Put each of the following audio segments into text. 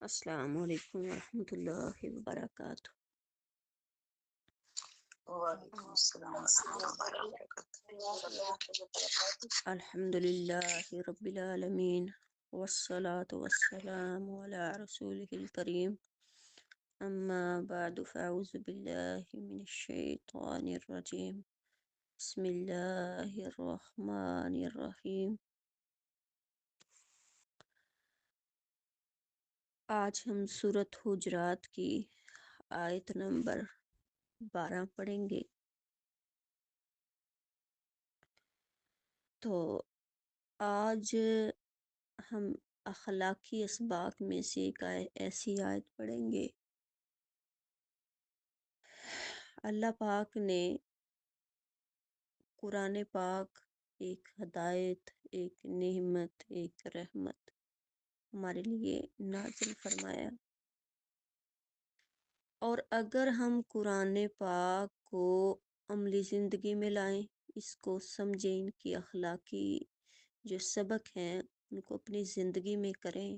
السلام علیکم ورحمۃ اللہ وبرکاتہ۔ وعلیکم السلام ورحمۃ اللہ وبرکاتہ۔ الحمد للہ رب العالمین والصلاة والسلام علی رسولہ الکریم، اما بعد فاعوذ باللہ من الشیطان الرجیم، بسم اللہ الرحمن الرحیم۔ آج ہم سورۃ حجرات کی آیت نمبر 12 پڑھیں گے۔ تو آج ہم اخلاقی اسباق میں سے ایک ایسی آیت پڑھیں گے۔ اللہ پاک نے قرآن پاک ایک ہدایت، ایک نعمت، ایک رحمت ہمارے لیے نازل فرمایا، اور اگر ہم قرآن پاک کو عملی زندگی میں لائیں، اس کو سمجھیں، ان کی اخلاقی جو سبق ہیں ان کو اپنی زندگی میں کریں،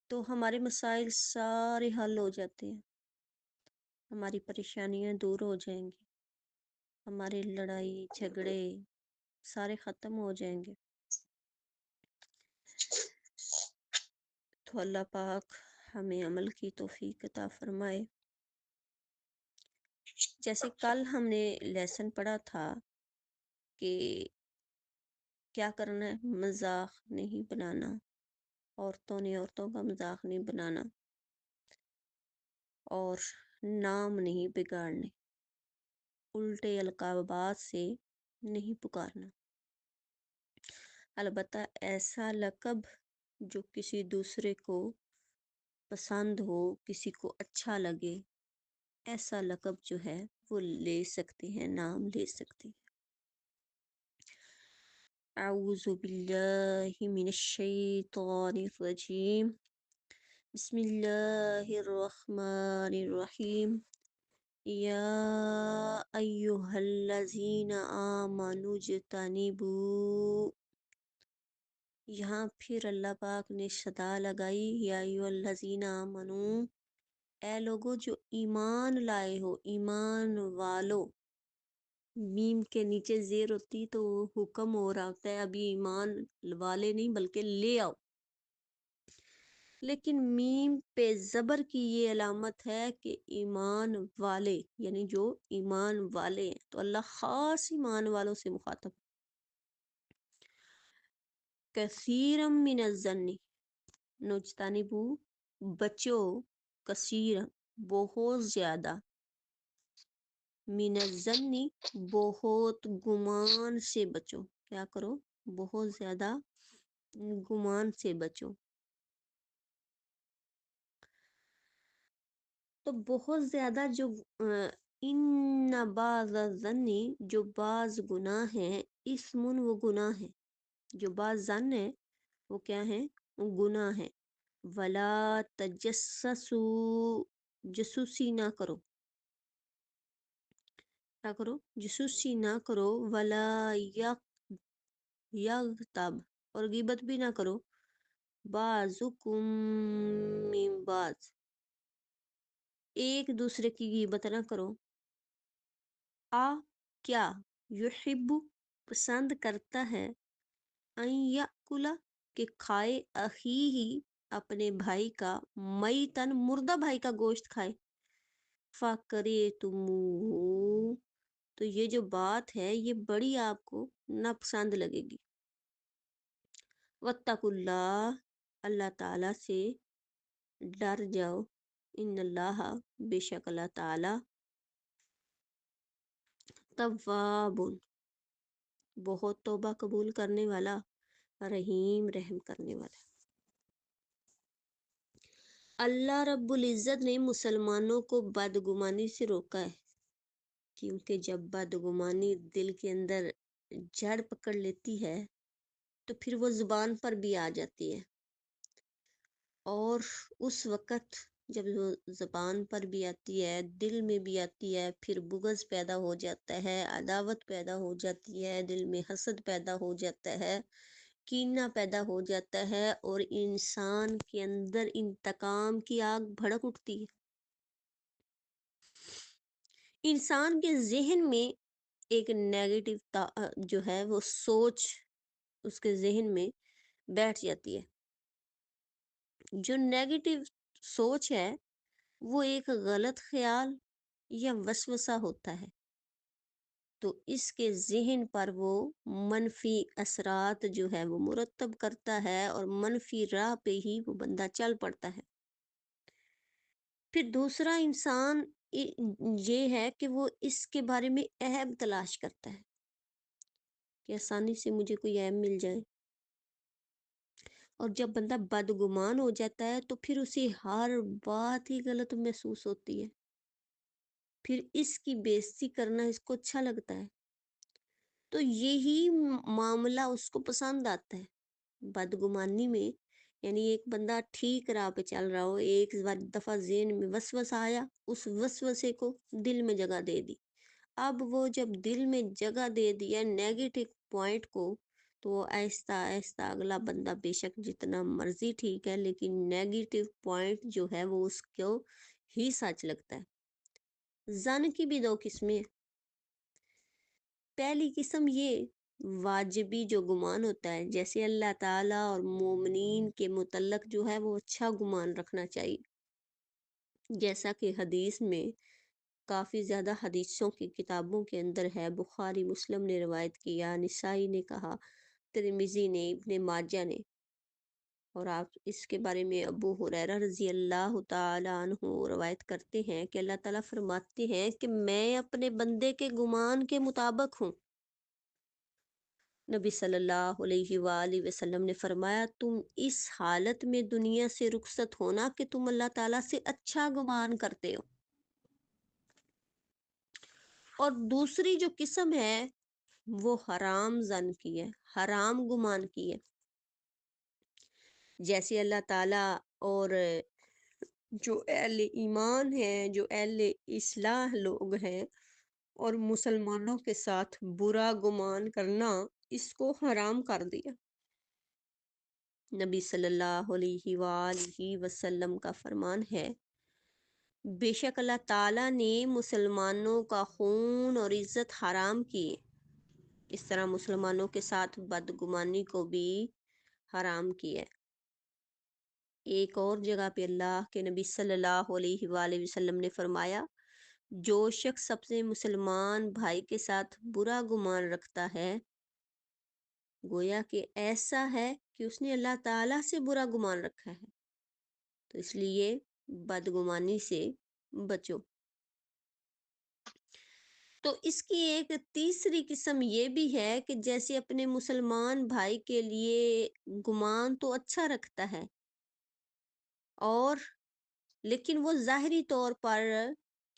تو ہمارے مسائل سارے حل ہو جاتے ہیں، ہماری پریشانیاں دور ہو جائیں گی، ہمارے لڑائی جھگڑے سارے ختم ہو جائیں گے۔ تو اللہ پاک ہمیں عمل کی توفیق عطا فرمائے۔ جیسے کل ہم نے لیسن پڑھا تھا کہ کیا کرنا ہے، مذاق نہیں بنانا، عورتوں نے عورتوں کا مذاق نہیں بنانا، اور نام نہیں بگاڑنے، الٹے القابات سے نہیں پکارنا۔ البتہ ایسا لقب جو کسی دوسرے کو پسند ہو، کسی کو اچھا لگے، ایسا لقب جو ہے وہ لے سکتے ہیں، نام لے سکتے ہیں۔ اعوذ باللہ من الشیطان الرجیم، بسم اللہ الرحمن الرحیم، یا ایہا الذین آمنوا اجتنبوا، یہاں پھر اللہ پاک نے صدا لگائی، یا ایہا الذین آمنوا، اے لوگو جو ایمان لائے ہو، ایمان والو۔ میم کے نیچے زیر ہوتی تو وہ حکم ہو رہا ہوتا ہے، ابھی ایمان والے نہیں بلکہ لے آؤ، لیکن میم پہ زبر کی یہ علامت ہے کہ ایمان والے، یعنی جو ایمان والے ہیں، تو اللہ خاص ایمان والوں سے مخاطب۔ کثیرا من الظن، نجتنبو بچو، کثیرا بہت زیادہ، من الظن بہت گمان سے بچو، کیا کرو، بہت زیادہ گمان سے بچو۔ تو بہت زیادہ جو ان بعض الظن، جو بعض گناہ ہیں، اسم وہ گناہ ہے، جو بعض ظن ہے وہ کیا ہے، گناہ ہے۔ ولا تجسسوا، جاسوسی نہ کرو، کیا کرو، جاسوسی نہ کرو۔ ولا یغتب، اور غیبت بھی نہ کرو، بعضکم من بعض، ایک دوسرے کی غیبت نہ کرو۔ کیا، یحب پسند کرتا ہے، ان یاکل کہ کھائے، اخیہ اپنے بھائی کا، میتن مردہ بھائی کا گوشت کھائے، فکرہتموہ، تو یہ جو بات ہے یہ بڑی آپ کو ناپسند لگے گی۔ واتقوا اللہ، اللہ تعالیٰ سے ڈر جاؤ، ان اللہ بے شک اللہ تعالیٰ، تواب بہت توبہ قبول کرنے والا، رحیم رحم کرنے والا۔ اللہ رب العزت نے مسلمانوں کو بدگمانی سے روکا ہے، کیونکہ جب بدگمانی دل کے اندر جڑ پکڑ لیتی ہے تو پھر وہ زبان پر بھی آ جاتی ہے، اور اس وقت جب وہ زبان پر بھی آتی ہے، دل میں بھی آتی ہے، پھر بغض پیدا ہو جاتا ہے، عداوت پیدا ہو جاتی ہے، دل میں حسد پیدا ہو جاتا ہے، کینہ پیدا ہو جاتا ہے اور انسان کے اندر انتقام کی آگ بھڑک اٹھتی ہے۔ انسان کے ذہن میں ایک نیگیٹو جو ہے وہ سوچ اس کے ذہن میں بیٹھ جاتی ہے۔ جو نیگیٹو سوچ ہے وہ ایک غلط خیال یا وسوسہ ہوتا ہے، تو اس کے ذہن پر وہ منفی اثرات جو ہے وہ مرتب کرتا ہے اور منفی راہ پہ ہی وہ بندہ چل پڑتا ہے۔ پھر دوسرا انسان یہ ہے کہ وہ اس کے بارے میں عیب تلاش کرتا ہے کہ آسانی سے مجھے کوئی عیب مل جائے، اور جب بندہ بدگمان ہو جاتا ہے تو پھر اسے ہر بات ہی غلط محسوس ہوتی ہے، پھر اس کی بےعزتی کرنا اس کو اچھا لگتا ہے، تو یہی معاملہ اس کو پسند آتا ہے بدگمانی میں۔ یعنی ایک بندہ ٹھیک راہ پہ چل رہا ہو، ایک دفعہ ذہن میں وسوسہ آیا، اس وسوسے کو دل میں جگہ دے دی، اب وہ جب دل میں جگہ دے دیا نیگیٹو پوائنٹ کو، تو وہ آہستہ آہستہ اگلا بندہ بے شک جتنا مرضی ٹھیک ہے لیکن نیگیٹو پوائنٹ جو ہے وہ اس کو ہی سچ لگتا ہے۔ ظن کی بھی دو قسمیں ہیں۔ پہلی قسم یہ واجبی جو گمان ہوتا ہے، جیسے اللہ تعالیٰ اور مومنین کے متعلق جو ہے وہ اچھا گمان رکھنا چاہیے، جیسا کہ حدیث میں کافی زیادہ حدیثوں کی کتابوں کے اندر ہے، بخاری مسلم نے روایت کیا، نسائی نے کہا، ترمذی نے، ابن ماجہ نے، اور آپ اس کے بارے میں ابو ہریرہ رضی اللہ تعالی عنہ روایت کرتے ہیں کہ اللہ تعالیٰ فرماتے ہیں کہ میں اپنے بندے کے گمان کے مطابق ہوں۔ نبی صلی اللہ علیہ وآلہ وسلم نے فرمایا تم اس حالت میں دنیا سے رخصت ہونا کہ تم اللہ تعالیٰ سے اچھا گمان کرتے ہو۔ اور دوسری جو قسم ہے وہ حرام ظن کی ہے، حرام گمان کی ہے، جیسے اللہ تعالیٰ اور جو اہل ایمان ہیں، جو اہل اصلاح لوگ ہیں، اور مسلمانوں کے ساتھ برا گمان کرنا، اس کو حرام کر دیا۔ نبی صلی اللہ علیہ وآلہ وسلم کا فرمان ہے بے شک اللہ تعالیٰ نے مسلمانوں کا خون اور عزت حرام کی، اس طرح مسلمانوں کے ساتھ بدگمانی کو بھی حرام کی ہے۔ ایک اور جگہ پہ اللہ کے نبی صلی اللہ علیہ وآلہ وسلم نے فرمایا جو شخص اپنے مسلمان بھائی کے ساتھ برا گمان رکھتا ہے گویا کہ ایسا ہے کہ اس نے اللہ تعالیٰ سے برا گمان رکھا ہے، تو اس لیے بدگمانی سے بچو۔ تو اس کی ایک تیسری قسم یہ بھی ہے کہ جیسے اپنے مسلمان بھائی کے لیے گمان تو اچھا رکھتا ہے، اور لیکن وہ ظاہری طور پر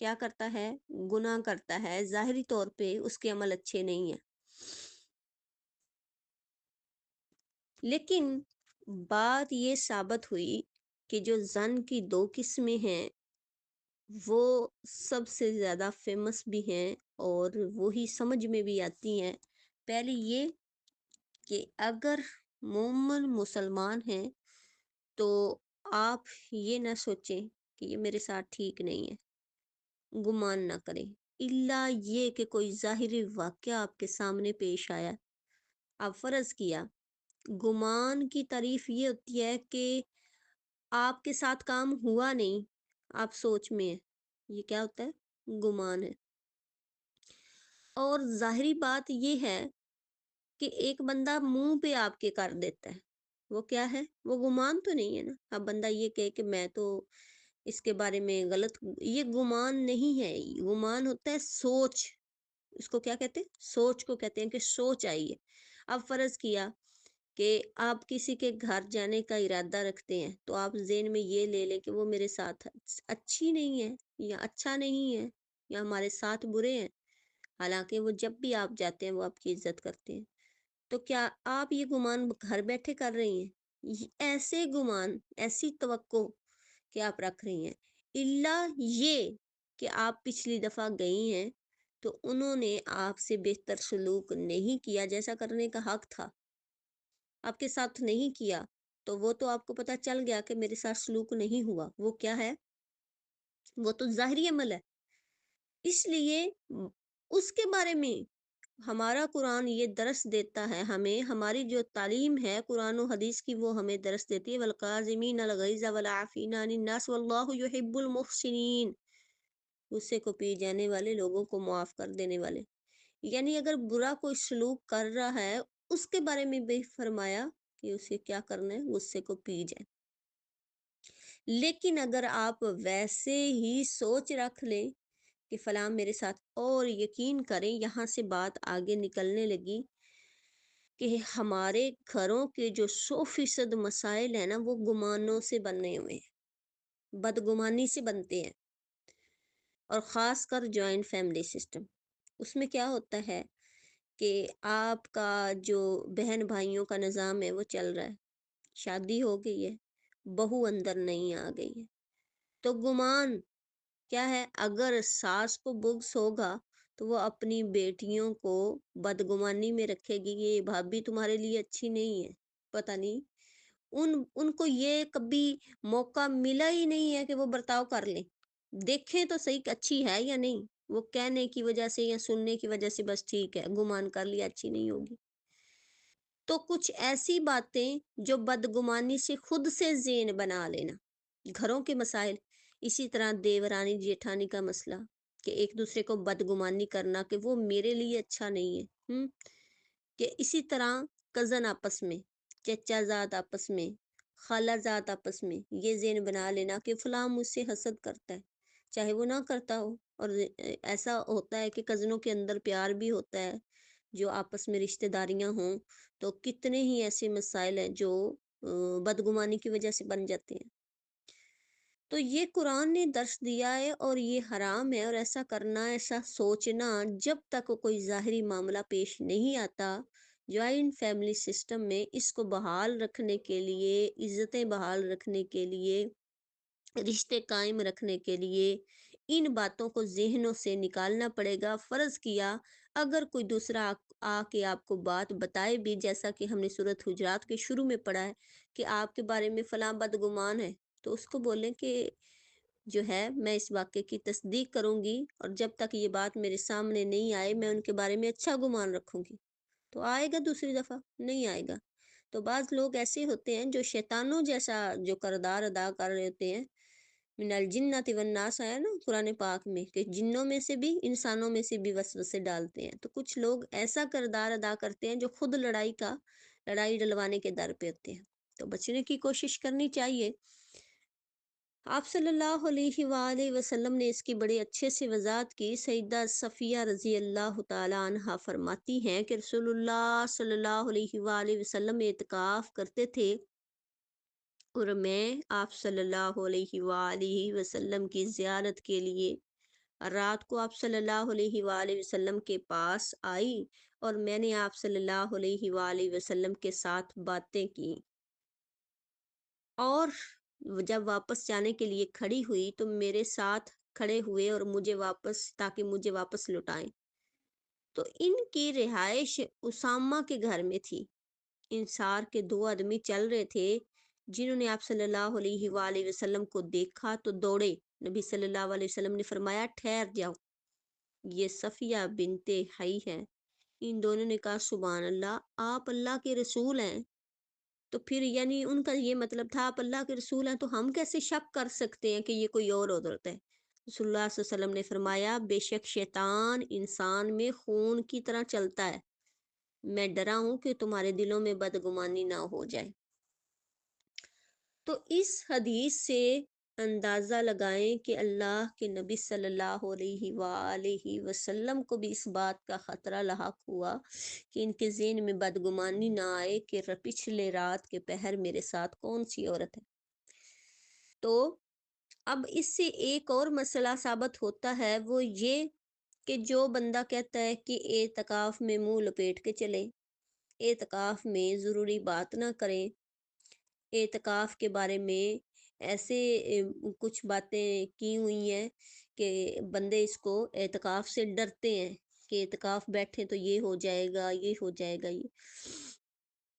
کیا کرتا ہے، گناہ کرتا ہے، ظاہری طور پہ اس کے عمل اچھے نہیں ہیں، لیکن بات یہ ثابت ہوئی کہ جو ظن کی دو قسمیں ہیں وہ سب سے زیادہ فیمس بھی ہیں اور وہی سمجھ میں بھی آتی ہیں۔ پہلی یہ کہ اگر مومن مسلمان ہیں تو آپ یہ نہ سوچیں کہ یہ میرے ساتھ ٹھیک نہیں ہے، گمان نہ کریں، الا یہ کہ کوئی ظاہری واقعہ آپ کے سامنے پیش آیا، آپ فرض کیا۔ گمان کی تعریف یہ ہوتی ہے کہ آپ کے ساتھ کام ہوا نہیں، آپ سوچ میں ہیں، یہ کیا ہوتا ہے، گمان ہے۔ اور ظاہری بات یہ ہے کہ ایک بندہ منہ پہ آپ کے کر دیتا ہے، وہ کیا ہے، وہ گمان تو نہیں ہے نا۔ اب بندہ یہ کہے کہ میں تو اس کے بارے میں غلط، یہ گمان نہیں ہے، گمان ہوتا ہے سوچ، اس کو کیا کہتے ہیں، سوچ کو کہتے ہیں کہ سوچ آئی ہے۔ اب فرض کیا کہ آپ کسی کے گھر جانے کا ارادہ رکھتے ہیں تو آپ ذہن میں یہ لے لیں کہ وہ میرے ساتھ اچھی نہیں ہے یا اچھا نہیں ہے یا ہمارے ساتھ برے ہیں، حالانکہ وہ جب بھی آپ جاتے ہیں وہ آپ کی عزت کرتے ہیں، تو کیا آپ یہ گمان گھر بیٹھے کر رہی ہیں؟ ایسے گمان، ایسی توقع کہ آپ رکھ رہی ہیں، الا یہ کہ آپ پچھلی دفعہ گئی ہیں تو انہوں نے آپ سے بہتر سلوک نہیں کیا جیسا کرنے کا حق تھا، آپ کے ساتھ نہیں کیا، تو وہ تو آپ کو پتہ چل گیا کہ میرے ساتھ سلوک نہیں ہوا، وہ کیا ہے؟ وہ تو ظاہری عمل ہے۔ اس لیے اس کے بارے میں ہمارا قرآن یہ درس دیتا ہے ہمیں، ہماری جو تعلیم ہے قرآن و حدیث کی، وہ ہمیں درس دیتی ہے والقاظمین الغیظ والعافین عن الناس واللہ یحب المحسنین، غصے کو پی جانے والے، لوگوں کو معاف کر دینے والے۔ یعنی اگر برا کوئی سلوک کر رہا ہے، اس کے بارے میں بھی فرمایا کہ اسے کیا کرنا ہے، غصے کو پی جائے۔ لیکن اگر آپ ویسے ہی سوچ رکھ لیں کہ فلاں میرے ساتھ، اور یقین کریں یہاں سے بات آگے نکلنے لگی کہ ہمارے گھروں کے جو 100% مسائل ہیں نا، وہ گمانوں سے بنے ہوئے ہیں، بدگمانی سے بنتے ہیں، اور خاص کر جوائنٹ فیملی سسٹم۔ اس میں کیا ہوتا ہے کہ آپ کا جو بہن بھائیوں کا نظام ہے وہ چل رہا ہے، شادی ہو گئی ہے، بہو اندر نہیں آ گئی ہے، تو گمان کیا ہے؟ اگر ساس کو بغض ہوگا تو وہ اپنی بیٹیوں کو بدگمانی میں رکھے گی، یہ بھابھی تمہارے لیے اچھی نہیں ہے، پتہ نہیں ان کو یہ کبھی موقع ملا ہی نہیں ہے کہ وہ برتاؤ کر لیں، دیکھیں تو صحیح کہ اچھی ہے یا نہیں، وہ کہنے کی وجہ سے یا سننے کی وجہ سے بس ٹھیک ہے، گمان کر لیا اچھی نہیں ہوگی۔ تو کچھ ایسی باتیں جو بدگمانی سے خود سے ذہن بنا لینا، گھروں کے مسائل، اسی طرح دیورانی جیٹھانی کا مسئلہ کہ ایک دوسرے کو بدگمانی کرنا کہ وہ میرے لیے اچھا نہیں ہے، کہ اسی طرح کزن آپس میں، چچا زاد آپس میں، خالہ زاد آپس میں یہ ذہن بنا لینا کہ فلاں مجھ سے حسد کرتا ہے، چاہے وہ نہ کرتا ہو۔ اور ایسا ہوتا ہے کہ کزنوں کے اندر پیار بھی ہوتا ہے، جو آپس میں رشتہ داریاں ہوں تو کتنے ہی ایسے مسائل ہیں جو بدگمانی کی وجہ سے بن جاتے ہیں۔ تو یہ قرآن نے درس دیا ہے اور یہ حرام ہے، اور ایسا کرنا، ایسا سوچنا جب تک کوئی ظاہری معاملہ پیش نہیں آتا جوائنٹ فیملی سسٹم میں، اس کو بحال رکھنے کے لیے، عزتیں بحال رکھنے کے لیے، رشتے قائم رکھنے کے لیے ان باتوں کو ذہنوں سے نکالنا پڑے گا۔ فرض کیا اگر کوئی دوسرا آ کے آپ کو بات بتائے بھی، جیسا کہ ہم نے سورۃ حجرات کے شروع میں پڑھا ہے کہ آپ کے بارے میں فلاں بدگمان ہے، تو اس کو بولیں کہ جو ہے میں اس واقعے کی تصدیق کروں گی، اور جب تک یہ بات میرے سامنے نہیں آئے میں ان کے بارے میں اچھا گمان رکھوں گی۔ تو آئے گا دوسری دفعہ؟ نہیں آئے گا۔ تو بعض لوگ ایسے ہوتے ہیں جو شیطانوں جیسا جو کردار ادا کر رہے ہوتے ہیں، من الجنت والناس آیا نا قرآن پاک میں کہ جنوں میں سے بھی انسانوں میں سے بھی وسوسے ڈالتے ہیں، تو کچھ لوگ ایسا کردار ادا کرتے ہیں جو خود لڑائی ڈلوانے کے در پہ ہوتے ہیں۔ تو بچنے کی کوشش کرنی چاہیے۔ آپ صلی اللہ علیہ وآلہ وسلم نے اس کی بڑے اچھے سے وضاحت کی۔ سیدہ صفیہ رضی اللہ تعالی عنہا فرماتی ہیں کہ رسول اللہ صلی اللہ علیہ وآلہ وسلم اعتکاف کرتے تھے، اور میں آپ صلی اللہ علیہ وآلہ وسلم کی زیارت کے لیے رات کو آپ صلی اللہ علیہ وآلہ وسلم کے پاس آئی، اور میں نے آپ صلی اللہ علیہ وآلہ وسلم کے ساتھ باتیں کی، اور جب واپس جانے کے لیے کھڑی ہوئی تو میرے ساتھ کھڑے ہوئے اور تاکہ مجھے واپس لوٹائیں۔ تو ان کی رہائش اسامہ کے گھر میں تھی۔ انصار کے 2 آدمی چل رہے تھے، جنہوں نے آپ صلی اللہ علیہ وآلہ وسلم کو دیکھا تو دوڑے۔ نبی صلی اللہ علیہ وسلم نے فرمایا ٹھہر جاؤ، یہ صفیہ بنت حی ہے۔ ان دونوں نے کہا سبحان اللہ، آپ اللہ کے رسول ہیں۔ تو پھر یعنی ان کا یہ مطلب تھا آپ اللہ کے رسول ہیں تو ہم کیسے شک کر سکتے ہیں کہ یہ کوئی اور عورت ہے؟ رسول اللہ صلی اللہ علیہ وسلم نے فرمایا بے شک شیطان انسان میں خون کی طرح چلتا ہے، میں ڈرا ہوں کہ تمہارے دلوں میں بدگمانی نہ ہو جائے۔ تو اس حدیث سے اندازہ لگائیں کہ اللہ کے نبی صلی اللہ علیہ وآلہ وسلم کو بھی اس بات کا خطرہ لاحق ہوا کہ ان کے ذہن میں بدگمانی نہ آئے کہ پچھلے رات کے پہر میرے ساتھ کون سی عورت ہے۔ تو اب اس سے ایک اور مسئلہ ثابت ہوتا ہے، وہ یہ کہ جو بندہ کہتا ہے کہ اعتکاف میں منہ لپیٹ کے چلے، اعتکاف میں ضروری بات نہ کریں، اعتکاف کے بارے میں ایسے کچھ باتیں کی ہوئی ہیں کہ بندے اس کو اعتکاف سے ڈرتے ہیں کہ اعتکاف بیٹھے تو یہ ہو جائے گا، یہ ہو جائے گا، یہ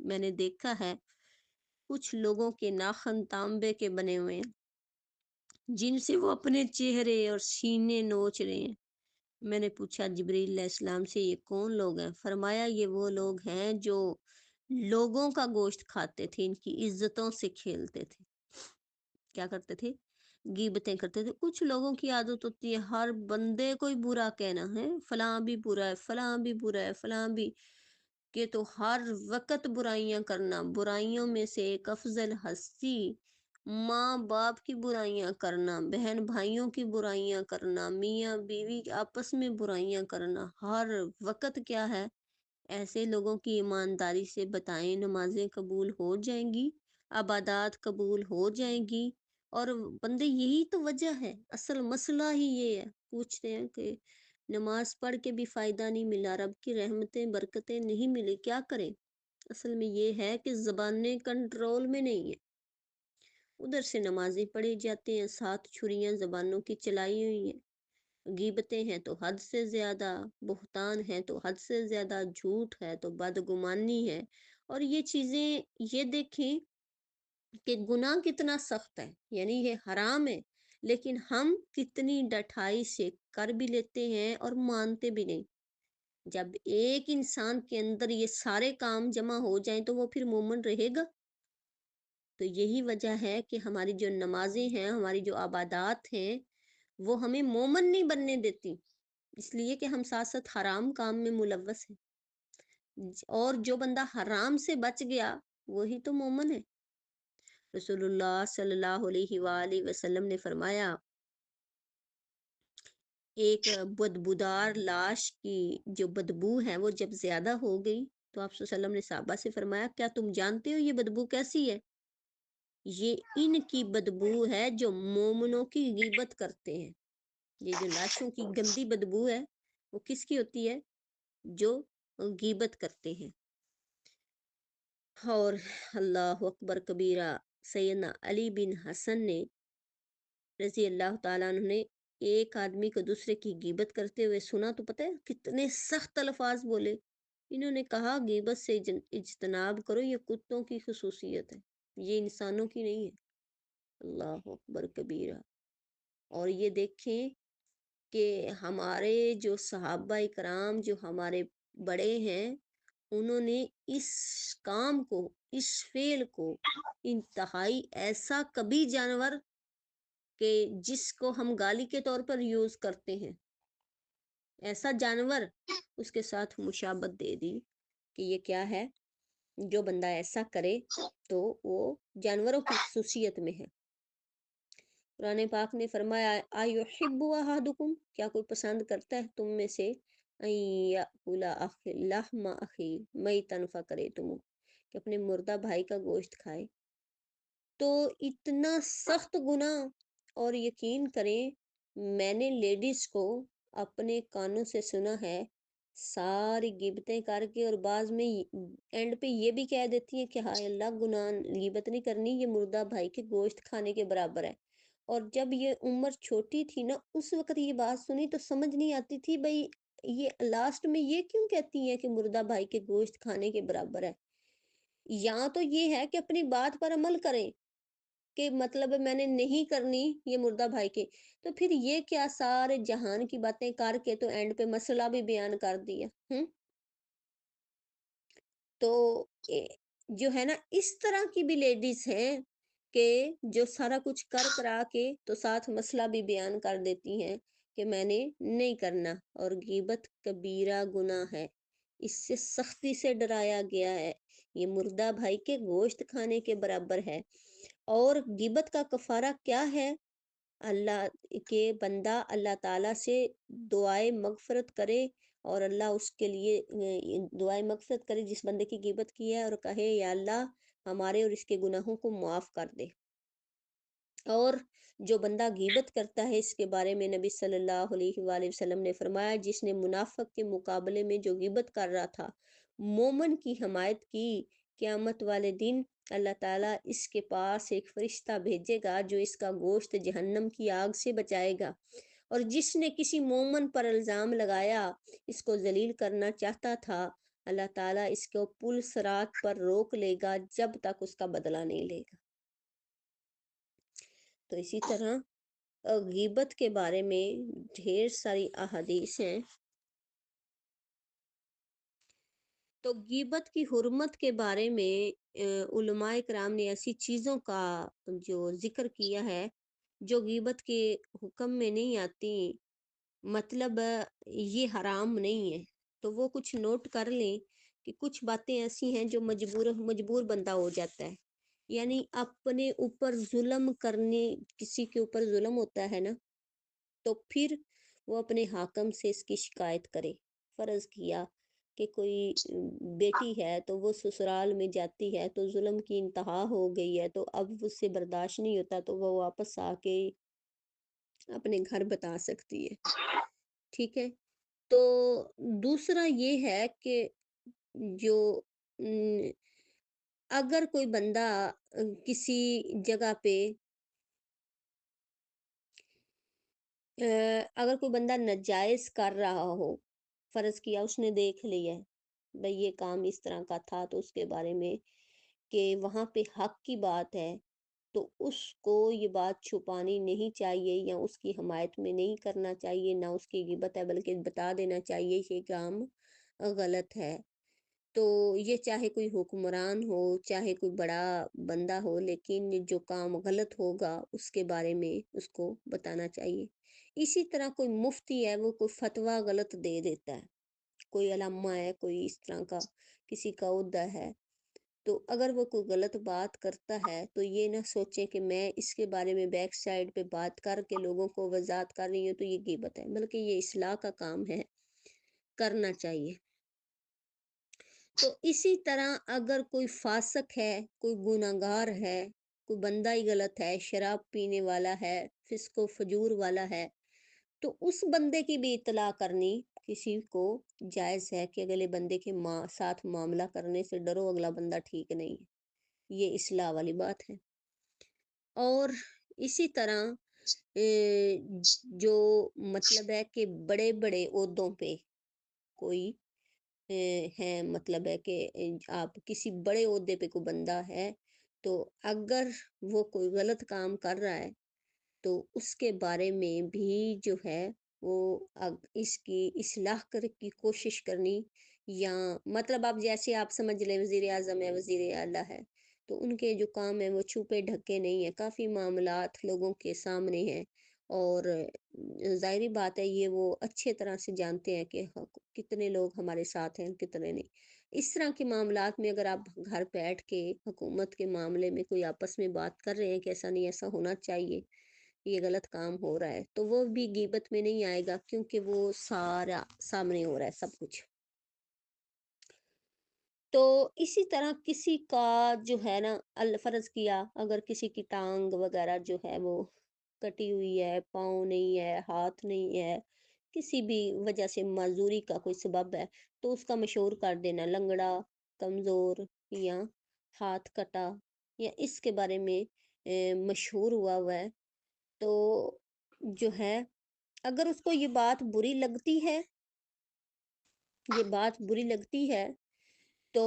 میں نے دیکھا ہے کچھ لوگوں کے ناخن تانبے کے بنے ہوئے ہیں جن سے وہ اپنے چہرے اور سینے نوچ رہے ہیں۔ میں نے پوچھا جبریل علیہ السلام سے یہ کون لوگ ہیں؟ فرمایا یہ وہ لوگ ہیں جو لوگوں کا گوشت کھاتے تھے، ان کی عزتوں سے کھیلتے تھے۔ کیا کرتے تھے؟ غیبتیں کرتے تھے۔ کچھ لوگوں کی عادت ہوتی ہے ہر بندے کو ہی برا کہنا ہے، فلاں بھی برا ہے، فلاں بھی برا ہے، فلاں بھی، کہ تو ہر وقت برائیاں کرنا۔ برائیوں میں سے ایک افضل ہستی ماں باپ کی برائیاں کرنا، بہن بھائیوں کی برائیاں کرنا، میاں بیوی آپس میں برائیاں کرنا ہر وقت کیا ہے؟ ایسے لوگوں کی ایمانداری سے بتائیں نمازیں قبول ہو جائیں گی، عبادات قبول ہو جائیں گی؟ اور بندے یہی تو وجہ ہے، اصل مسئلہ ہی یہ ہے۔ پوچھتے ہیں کہ نماز پڑھ کے بھی فائدہ نہیں ملا، رب کی رحمتیں برکتیں نہیں ملی، کیا کریں؟ اصل میں یہ ہے کہ زبانیں کنٹرول میں نہیں ہیں۔ ادھر سے نمازیں پڑھی جاتے ہیں، 7 چھریاں زبانوں کی چلائی ہوئی ہیں۔ غیبتیں ہیں تو حد سے زیادہ، بہتان ہے تو حد سے زیادہ، جھوٹ ہے تو بدگمانی ہے۔ اور یہ چیزیں یہ دیکھیں کہ گناہ کتنا سخت ہے، یعنی یہ حرام ہے، لیکن ہم کتنی ڈٹھائی سے کر بھی لیتے ہیں اور مانتے بھی نہیں۔ جب ایک انسان کے اندر یہ سارے کام جمع ہو جائیں تو وہ پھر مومن رہے گا؟ تو یہی وجہ ہے کہ ہماری جو نمازیں ہیں، ہماری جو عبادات ہیں، وہ ہمیں مومن نہیں بننے دیتی، اس لیے کہ ہم ساتھ ساتھ حرام کام میں ملوث ہیں۔ اور جو بندہ حرام سے بچ گیا وہی تو مومن ہے۔ رسول اللہ صلی اللہ علیہ وآلہ وسلم نے فرمایا ایک بدبودار لاش کی جو بدبو ہے وہ جب زیادہ ہو گئی تو آپ صلی اللہ علیہ وسلم نے صحابہ سے فرمایا کیا تم جانتے ہو یہ بدبو کیسی ہے؟ یہ ان کی بدبو ہے جو مومنوں کی غیبت کرتے ہیں۔ یہ جو لاشوں کی گندی بدبو ہے وہ کس کی ہوتی ہے؟ جو غیبت کرتے ہیں۔ اور اللہ اکبر کبیرہ، سیدنا علی بن حسن نے رضی اللہ تعالیٰ عنہ نے ایک آدمی کو دوسرے کی غیبت کرتے ہوئے سنا تو پتہ ہے کتنے سخت الفاظ بولے۔ انہوں نے کہا غیبت سے اجتناب کرو، یہ کتوں کی خصوصیت ہے، یہ انسانوں کی نہیں ہے۔ اللہ اکبر کبیرہ۔ اور یہ دیکھیں کہ ہمارے جو صحابہ کرام جو ہمارے بڑے ہیں، انہوں نے اس کام کو، اس فعل کو انتہائی ایسا کبھی جانور کہ جس کو ہم گالی کے طور پر یوز کرتے ہیں، ایسا جانور، اس کے ساتھ مشابت دے دی کہ یہ کیا ہے؟ جو بندہ ایسا کرے تو وہ جانوروں کی خصوصیت میں ہے۔ قرآن پاک نے فرمایا ایحب احدکم، کیا کوئی پسند کرتا ہے تم میں سے ان یاکل لحم اخی میتا فکرہتموہ، کہ اپنے مردہ بھائی کا گوشت کھائے؟ تو اتنا سخت گناہ! اور یقین کریں میں نے لیڈیز کو اپنے کانوں سے سنا ہے ساری غیبتیں کر کے اور بعض میں اینڈ پہ یہ بھی کہہ دیتی ہیں کہ ہائے اللہ گناہ غیبت نہیں کرنی، یہ مردہ بھائی کے گوشت کھانے کے برابر ہے۔ اور جب یہ عمر چھوٹی تھی نا اس وقت یہ بات سنی تو سمجھ نہیں آتی تھی بھائی یہ لاسٹ میں یہ کیوں کہتی ہیں کہ مردہ بھائی کے گوشت کھانے کے برابر ہے؟ یا تو یہ ہے کہ اپنی بات پر عمل کریں کہ مطلب میں نے نہیں کرنی یہ مردہ بھائی کے، تو پھر یہ کیا سارے جہان کی باتیں کر کے تو اینڈ پہ مسئلہ بھی بیان کر دیا۔ تو جو ہے نا اس طرح کی بھی لیڈیز ہیں کہ جو سارا کچھ کر کرا کے تو ساتھ مسئلہ بھی بیان کر دیتی ہیں کہ میں نے نہیں کرنا۔ اور غیبت کبیرہ گناہ ہے، اس سے سختی سے ڈرایا گیا ہے، یہ مردہ بھائی کے گوشت کھانے کے برابر ہے۔ اور غیبت کا کفارہ کیا ہے؟ اللہ کے بندہ اللہ تعالیٰ سے دعائے مغفرت کرے اور اللہ اس کے لیے دعائے مغفرت کرے جس بندے کی غیبت کی ہے، اور کہے یا اللہ ہمارے اور اس کے گناہوں کو معاف کر دے۔ اور جو بندہ غیبت کرتا ہے اس کے بارے میں نبی صلی اللہ علیہ وآلہ وسلم نے فرمایا جس نے منافق کے مقابلے میں جو غیبت کر رہا تھا مومن کی حمایت کی، قیامت والے دن اللہ تعالیٰ اس کے پاس ایک فرشتہ بھیجے گا جو اس کا گوشت جہنم کی آگ سے بچائے گا۔ اور جس نے کسی مومن پر الزام لگایا، اس کو ذلیل کرنا چاہتا تھا، اللہ تعالیٰ اس کو پل صراط پر روک لے گا جب تک اس کا بدلہ نہیں لے گا۔ تو اسی طرح غیبت کے بارے میں ڈھیر ساری احادیث ہیں۔ تو غیبت کی حرمت کے بارے میں علماء کرام نے ایسی چیزوں کا جو ذکر کیا ہے جو غیبت کے حکم میں نہیں آتی، مطلب یہ حرام نہیں ہے، تو وہ کچھ نوٹ کر لیں کہ کچھ باتیں ایسی ہیں جو مجبور بندہ ہو جاتا ہے، یعنی اپنے اوپر ظلم کرنے، کسی کے اوپر ظلم ہوتا ہے نا، تو پھر وہ اپنے حاکم سے اس کی شکایت کرے۔ فرض کیا کہ کوئی بیٹی ہے تو وہ سسرال میں جاتی ہے تو ظلم کی انتہا ہو گئی ہے، تو اب اس سے برداشت نہیں ہوتا تو وہ واپس آ کے اپنے گھر بتا سکتی ہے، ٹھیک ہے۔ تو دوسرا یہ ہے کہ جو م، اگر کوئی بندہ کسی جگہ پہ اگر کوئی بندہ ناجائز کر رہا ہو، فرض کیا اس نے دیکھ لیا ہے بھئی یہ کام اس طرح کا تھا، تو اس کے بارے میں کہ وہاں پہ حق کی بات ہے تو اس کو یہ بات چھپانی نہیں چاہیے یا اس کی حمایت میں نہیں کرنا چاہیے، نہ اس کی غیبت ہے بلکہ بتا دینا چاہیے یہ کام غلط ہے۔ تو یہ چاہے کوئی حکمران ہو، چاہے کوئی بڑا بندہ ہو، لیکن جو کام غلط ہوگا اس کے بارے میں اس کو بتانا چاہیے۔ اسی طرح کوئی مفتی ہے، وہ کوئی فتویٰ غلط دے دیتا ہے، کوئی علامہ ہے، کوئی اس طرح کا کسی کا عہدہ ہے، تو اگر وہ کوئی غلط بات کرتا ہے تو یہ نہ سوچیں کہ میں اس کے بارے میں بیک سائڈ پہ بات کر کے لوگوں کو وضاحت کر رہی ہوں تو یہ غیبت ہے، بلکہ یہ اصلاح کا کام ہے، کرنا چاہیے۔ تو اسی طرح اگر کوئی فاسق ہے، کوئی گناہگار ہے، کوئی بندہ ہی غلط ہے، شراب پینے والا ہے، فسق و فجور والا ہے، تو اس بندے کی بھی اطلاع کرنی کسی کو جائز ہے کہ اگلے بندے کے ساتھ معاملہ کرنے سے ڈرو، اگلا بندہ ٹھیک نہیں ہے، یہ اصلاح والی بات ہے۔ اور اسی طرح جو مطلب ہے کہ بڑے بڑے عہدوں پہ کوئی ہے، مطلب ہے کہ آپ کسی بڑے عہدے پہ کوئی بندہ ہے تو اگر وہ کوئی غلط کام کر رہا ہے تو اس کے بارے میں بھی جو ہے وہ اس کی اصلاح کی کوشش کرنی، یا مطلب آپ جیسے آپ سمجھ لیں وزیر اعظم ہے، وزیر اعلیٰ ہے، تو ان کے جو کام ہیں وہ چھپے ڈھکے نہیں ہیں، کافی معاملات لوگوں کے سامنے ہیں، اور ظاہری بات ہے یہ وہ اچھے طرح سے جانتے ہیں کہ کتنے لوگ ہمارے ساتھ ہیں کتنے نہیں۔ اس طرح کے معاملات میں اگر آپ گھر بیٹھ کے حکومت کے معاملے میں کوئی آپس میں بات کر رہے ہیں کہ ایسا نہیں، ایسا ہونا چاہیے، یہ غلط کام ہو رہا ہے، تو وہ بھی غیبت میں نہیں آئے گا، کیونکہ وہ سارا سامنے ہو رہا ہے سب کچھ۔ تو اسی طرح کسی کا جو ہے نا فرض کیا اگر کسی کی ٹانگ وغیرہ جو ہے وہ کٹی ہوئی ہے، پاؤں نہیں ہے، ہاتھ نہیں ہے، کسی بھی وجہ سے معذوری کا کوئی سبب ہے، تو اس کا مشہور کر دینا لنگڑا، کمزور، یا ہاتھ کٹا، یا اس کے بارے میں مشہور ہوا ہے، تو جو ہے اگر اس کو یہ بات بری لگتی ہے، یہ بات بری لگتی ہے تو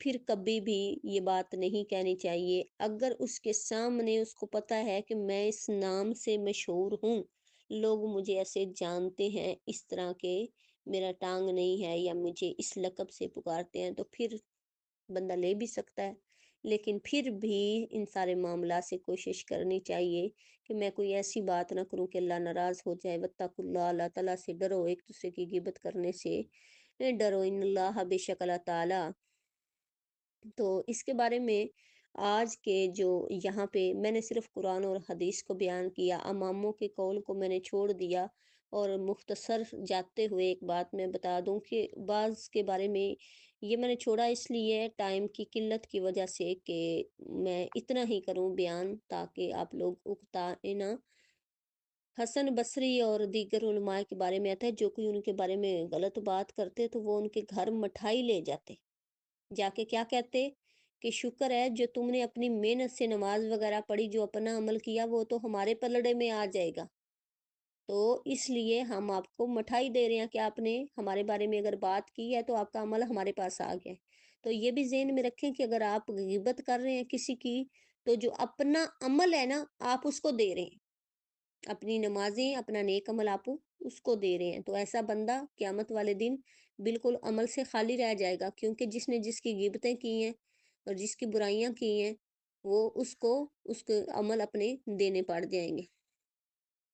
پھر کبھی بھی یہ بات نہیں کہنی چاہیے۔ اگر اس کے سامنے اس کو پتہ ہے کہ میں اس نام سے مشہور ہوں، لوگ مجھے ایسے جانتے ہیں، اس طرح کے میرا ٹانگ نہیں ہے یا مجھے اس لقب سے پکارتے ہیں، تو پھر بندہ لے بھی سکتا ہے، لیکن پھر بھی ان سارے معاملات سے کوشش کرنی چاہیے کہ میں کوئی ایسی بات نہ کروں کہ اللہ ناراض ہو جائے۔ واتقوا اللہ، اللہ تعالیٰ سے ڈرو، ایک دوسرے کی غیبت کرنے سے ڈرو، ان اللہ بے شک اللہ تعالیٰ۔ تو اس کے بارے میں آج کے جو یہاں پہ میں نے صرف قرآن اور حدیث کو بیان کیا، اماموں کے قول کو میں نے چھوڑ دیا، اور مختصر جاتے ہوئے ایک بات میں بتا دوں کہ بعض کے بارے میں یہ میں نے چھوڑا اس لیے ٹائم کی قلت کی وجہ سے کہ میں اتنا ہی کروں بیان تاکہ آپ لوگ اکتائیں نہ۔ حسن بصری اور دیگر علماء کے بارے میں آتا ہے جو کوئی ان کے بارے میں غلط بات کرتے تو وہ ان کے گھر مٹھائی لے جاتے، جا کے کیا کہتے کہ شکر ہے جو تم نے اپنی محنت سے نماز وغیرہ پڑھی، جو اپنا عمل کیا وہ تو ہمارے پلڑے میں آ جائے گا، تو اس لیے ہم آپ کو مٹھائی دے رہے ہیں کہ آپ نے ہمارے بارے میں اگر بات کی ہے تو آپ کا عمل ہمارے پاس آ گیا ہے۔ تو یہ بھی ذہن میں رکھیں کہ اگر آپ غیبت کر رہے ہیں کسی کی، تو جو اپنا عمل ہے نا، آپ اس کو دے رہے ہیں، اپنی نمازیں، اپنا نیک عمل آپ اس کو دے رہے ہیں۔ تو ایسا بندہ قیامت والے دن بالکل عمل سے خالی رہ جائے گا، کیونکہ جس نے جس کی غیبتیں کی ہیں اور جس کی برائیاں کی ہیں، وہ اس کو اس کے عمل اپنے دینے پڑ جائیں گے۔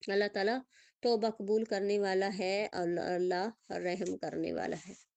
اللہ تعالیٰ توبہ قبول کرنے والا ہے اور اللہ رحم کرنے والا ہے۔